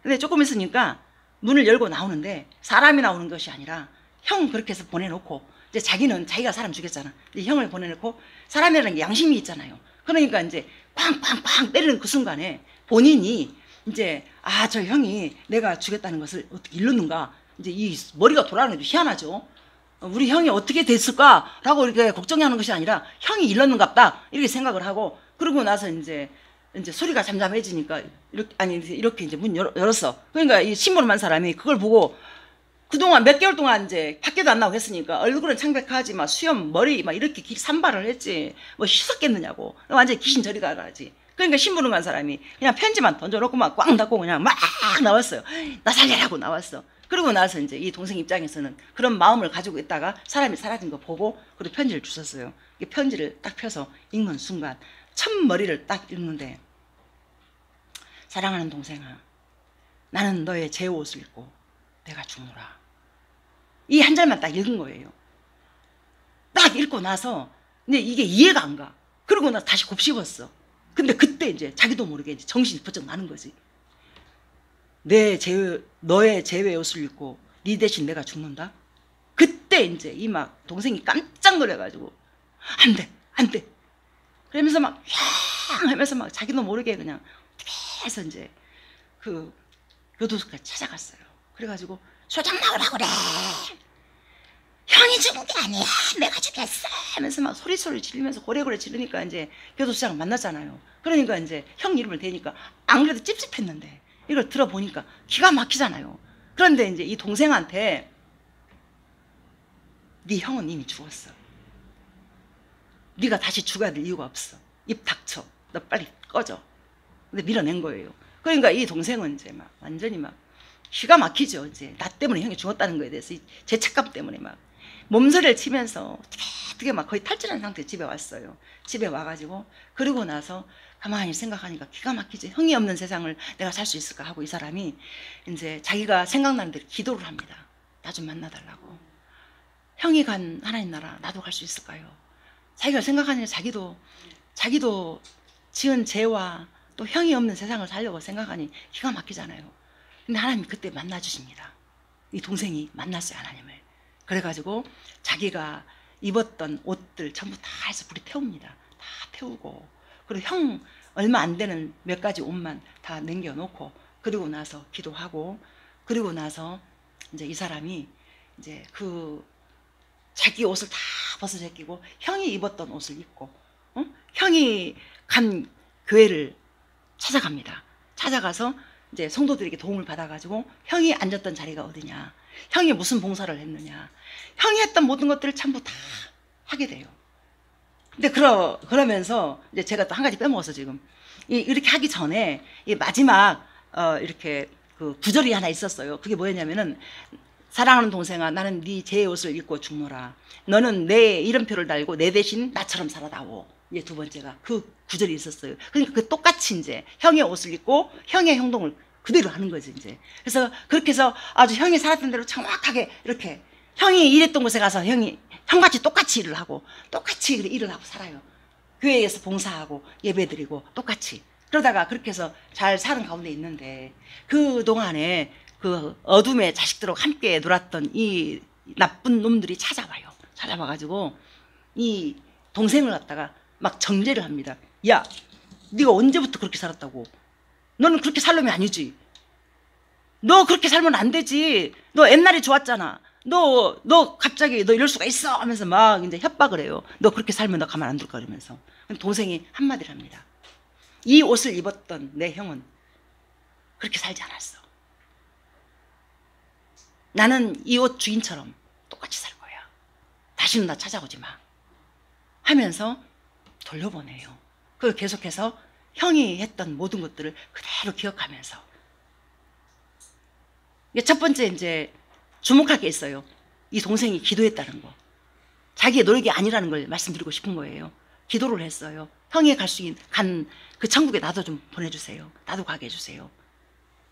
근데 조금 있으니까 문을 열고 나오는데 사람이 나오는 것이 아니라 형 그렇게 해서 보내놓고, 이제 자기는 자기가 사람 죽였잖아. 이제 형을 보내놓고, 사람이라는 게 양심이 있잖아요. 그러니까 이제 쾅쾅쾅 때리는 그 순간에 본인이 이제 저 형이 내가 죽였다는 것을 어떻게 일렀는가, 이제 이 머리가 돌아가는 게 희한하죠. 우리 형이 어떻게 됐을까라고 이렇게 걱정하는 것이 아니라 형이 일렀는갑다 이렇게 생각을 하고, 그러고 나서 이제 소리가 잠잠해지니까 이렇게 이제 문 열었어. 그러니까 이 신분만 사람이 그걸 보고 그동안 몇 개월 동안 이제 밖에도 안 나오고 했으니까 얼굴은 창백하지 막 수염 머리 막 이렇게 산발을 했지 뭐 씻었겠느냐고, 완전히 귀신 저리 가라지. 그러니까 신분을 간 사람이 그냥 편지만 던져놓고 막 꽝 닫고 그냥 막 나왔어요. 나 살려라고 나왔어. 그러고 나서 이제 이 동생 입장에서는 그런 마음을 가지고 있다가 사람이 사라진 거 보고 그리고 편지를 주셨어요. 이 편지를 딱 펴서 읽는 순간 첫머리를 딱 읽는데, 사랑하는 동생아, 나는 너의 제 옷을 입고 내가 죽노라. 이 한 절만 딱 읽은 거예요. 딱 읽고 나서 근데 이게 이해가 안 가. 그러고 나서 다시 곱씹었어. 근데 그때 이제 자기도 모르게 이제 정신이 번쩍 나는 거지. 너의 제외 옷을 입고 네 대신 내가 죽는다? 그때 이제 이 막 동생이 깜짝 놀래가지고 안 돼 그러면서 막 휘앙 하면서 막 자기도 모르게 그냥 어떻게 해서 이제 그 교도소까지 찾아갔어요. 그래가지고 소장 나오라고 그래, 형이 죽은 게 아니야, 내가 죽였어 하면서 막 소리 지르면서 고래고래 지르니까 이제 교도소장을 만났잖아요. 그러니까 이제 형 이름을 대니까 안 그래도 찝찝했는데 이걸 들어보니까 기가 막히잖아요. 그런데 이제 이 동생한테 네 형은 이미 죽었어. 네가 다시 죽어야 될 이유가 없어. 입 닥쳐. 너 빨리 꺼져. 근데 밀어낸 거예요. 그러니까 이 동생은 이제 막 완전히 막 기가 막히죠. 이제 나 때문에 형이 죽었다는 거에 대해서 제 착각 때문에 막 몸서리를 치면서 어떻게 막 거의 탈진한 상태에 집에 왔어요. 집에 와가지고 그리고 나서 가만히 생각하니까 기가 막히죠. 형이 없는 세상을 내가 살 수 있을까 하고 이 사람이 이제 자기가 생각나는 대로 기도를 합니다. 나 좀 만나달라고. 형이 간 하나님 나라 나도 갈 수 있을까요? 자기가 생각하는 자기도 지은 죄와 또 형이 없는 세상을 살려고 생각하니 기가 막히잖아요. 근데 하나님이 그때 만나주십니다. 이 동생이 만났어요, 하나님을. 그래가지고 자기가 입었던 옷들 전부 다 해서 불이 태웁니다. 다 태우고 그리고 형 얼마 안 되는 몇 가지 옷만 다 남겨놓고 그리고 나서 기도하고 그리고 나서 이제 이 사람이 이제 그 자기 옷을 다 벗어 제끼고 형이 입었던 옷을 입고 형이 간 교회를 찾아갑니다. 찾아가서 이제 성도들에게 도움을 받아가지고 형이 앉았던 자리가 어디냐, 형이 무슨 봉사를 했느냐, 형이 했던 모든 것들을 전부 다 하게 돼요. 근데 그러면서 이제 제가 또 한 가지 빼먹었어 지금. 이렇게 하기 전에 이 마지막 이렇게 그 구절이 하나 있었어요. 그게 뭐였냐면은 사랑하는 동생아, 나는 네 제 옷을 입고 죽노라. 너는 내 이름표를 달고 내 대신 나처럼 살아다오. 이제 두 번째가 그 구절이 있었어요. 그러니까 그 똑같이 이제 형의 옷을 입고 형의 행동을 그대로 하는 거지 이제. 그래서 그렇게 해서 아주 형이 살았던 대로 정확하게 이렇게 형이 일했던 곳에 가서 형같이 똑같이 일을 하고 똑같이 일을 하고 살아요. 교회에서 봉사하고 예배드리고 똑같이. 그러다가 그렇게 해서 잘 사는 가운데 있는데 그 동안에 그 어둠의 자식들하고 함께 놀았던 이 나쁜 놈들이 찾아와요. 찾아와가지고 이 동생을 갖다가 막 정죄를 합니다. 야, 네가 언제부터 그렇게 살았다고? 너는 그렇게 살 놈이 아니지. 너 그렇게 살면 안 되지. 너 옛날에 좋았잖아. 너 갑자기 너 이럴 수가 있어 하면서 막 이제 협박을 해요. 너 그렇게 살면 너 가만 안 둘 거야 이러면서. 동생이 한마디를 합니다. 이 옷을 입었던 내 형은 그렇게 살지 않았어. 나는 이 옷 주인처럼 똑같이 살 거야. 다시는 나 찾아오지 마. 하면서 돌려보내요. 그리고 계속해서 형이 했던 모든 것들을 그대로 기억하면서. 첫 번째 이제 주목할 게 있어요. 이 동생이 기도했다는 거. 자기의 노력이 아니라는 걸 말씀드리고 싶은 거예요. 기도를 했어요. 형이 간 그 천국에 나도 좀 보내주세요. 나도 가게 해주세요.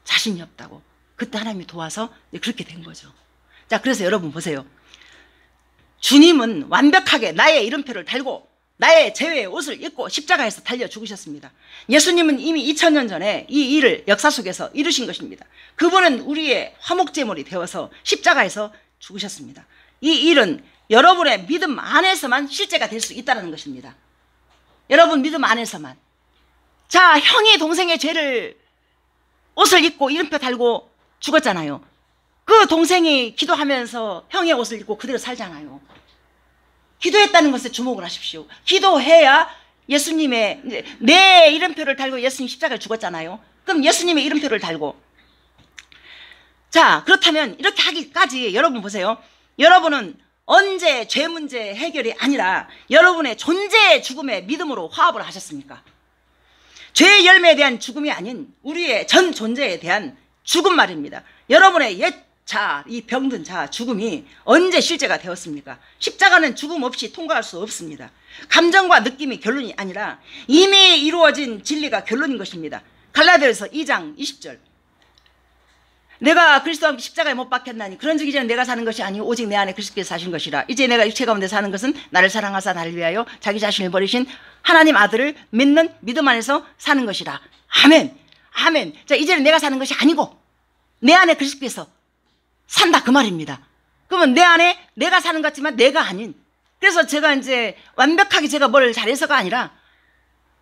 자신이 없다고. 그때 하나님이 도와서 그렇게 된 거죠. 자, 그래서 여러분 보세요. 주님은 완벽하게 나의 이름표를 달고 나의 죄의 옷을 입고 십자가에서 달려 죽으셨습니다. 예수님은 이미 2000년 전에 이 일을 역사 속에서 이루신 것입니다. 그분은 우리의 화목제물이 되어서 십자가에서 죽으셨습니다. 이 일은 여러분의 믿음 안에서만 실제가 될 수 있다는 것입니다. 여러분 믿음 안에서만. 자, 형이 동생의 옷을 입고 이름표 달고 죽었잖아요. 그 동생이 기도하면서 형의 옷을 입고 그대로 살잖아요. 기도했다는 것에 주목을 하십시오. 기도해야 예수님의 내 이름표를 달고 예수님 십자가에 죽었잖아요. 그럼 예수님의 이름표를 달고. 자, 그렇다면 이렇게 하기까지 여러분 보세요. 여러분은 언제 죄 문제 해결이 아니라 여러분의 존재의 죽음에 믿음으로 화합을 하셨습니까? 죄의 열매에 대한 죽음이 아닌 우리의 전 존재에 대한 죽음 말입니다. 여러분의 옛 자, 이 병든 자, 죽음이 언제 실제가 되었습니까? 십자가는 죽음 없이 통과할 수 없습니다. 감정과 느낌이 결론이 아니라 이미 이루어진 진리가 결론인 것입니다. 갈라디아서 2장 20절. 내가 그리스도와 함께 십자가에 못 박혔나니 그런즉 이제는 내가 사는 것이 아니고 오직 내 안에 그리스도께서 사신 것이라. 이제 내가 육체 가운데 사는 것은 나를 사랑하사 나를 위하여 자기 자신을 버리신 하나님 아들을 믿는 믿음 안에서 사는 것이라. 아멘. 아멘. 자, 이제는 내가 사는 것이 아니고 내 안에 그리스도께서 산다 그 말입니다. 그러면 내 안에 내가 사는 것 같지만 내가 아닌. 그래서 제가 이제 완벽하게 제가 뭘 잘해서가 아니라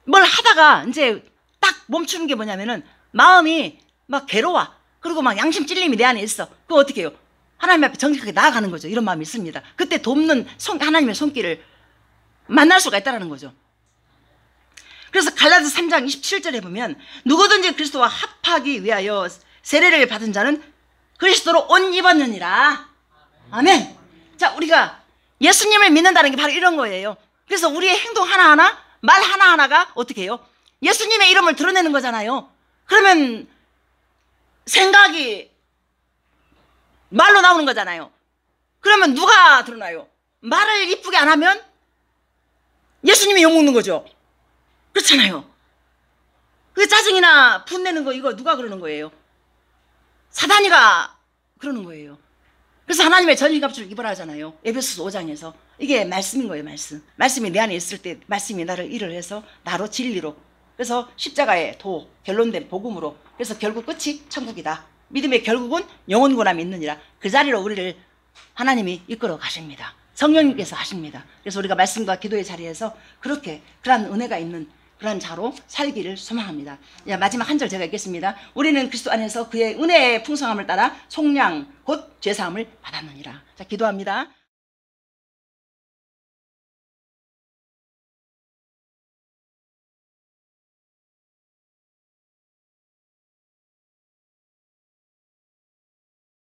뭘 하다가 이제 딱 멈추는 게 뭐냐면은 마음이 막 괴로워. 그리고 막 양심 찔림이 내 안에 있어. 그거 어떻게 해요? 하나님 앞에 정직하게 나아가는 거죠. 이런 마음이 있습니다. 그때 돕는 하나님의 손길을 만날 수가 있다는 거죠. 그래서 갈라디아서 3장 27절에 보면 누구든지 그리스도와 합하기 위하여 세례를 받은 자는 그리스도로 옷 입었느니라. 아멘. 자, 우리가 예수님을 믿는다는 게 바로 이런 거예요. 그래서 우리의 행동 하나하나, 말 하나하나가 어떻게 해요? 예수님의 이름을 드러내는 거잖아요. 그러면 생각이 말로 나오는 거잖아요. 그러면 누가 드러나요? 말을 이쁘게 안 하면 예수님이 욕먹는 거죠. 그렇잖아요. 그 짜증이나 분내는 거 이거 누가 그러는 거예요? 사단이가 그러는 거예요. 그래서 하나님의 전리갑주를 입으라 하잖아요. 에베소서 5장에서. 이게 말씀인 거예요. 말씀이 내 안에 있을 때 말씀이 나를 일을 해서 나로 진리로. 그래서 십자가의 도 결론된 복음으로. 그래서 결국 끝이 천국이다. 믿음의 결국은 영원구원함이 있느니라. 그 자리로 우리를 하나님이 이끌어 가십니다. 성령님께서 하십니다. 그래서 우리가 말씀과 기도의 자리에서 그렇게 그러한 은혜가 있는 그런 자로 살기를 소망합니다. 마지막 한 절 제가 읽겠습니다. 우리는 그리스도 안에서 그의 은혜의 풍성함을 따라 속량 곧 죄사함을 받았느니라. 자, 기도합니다.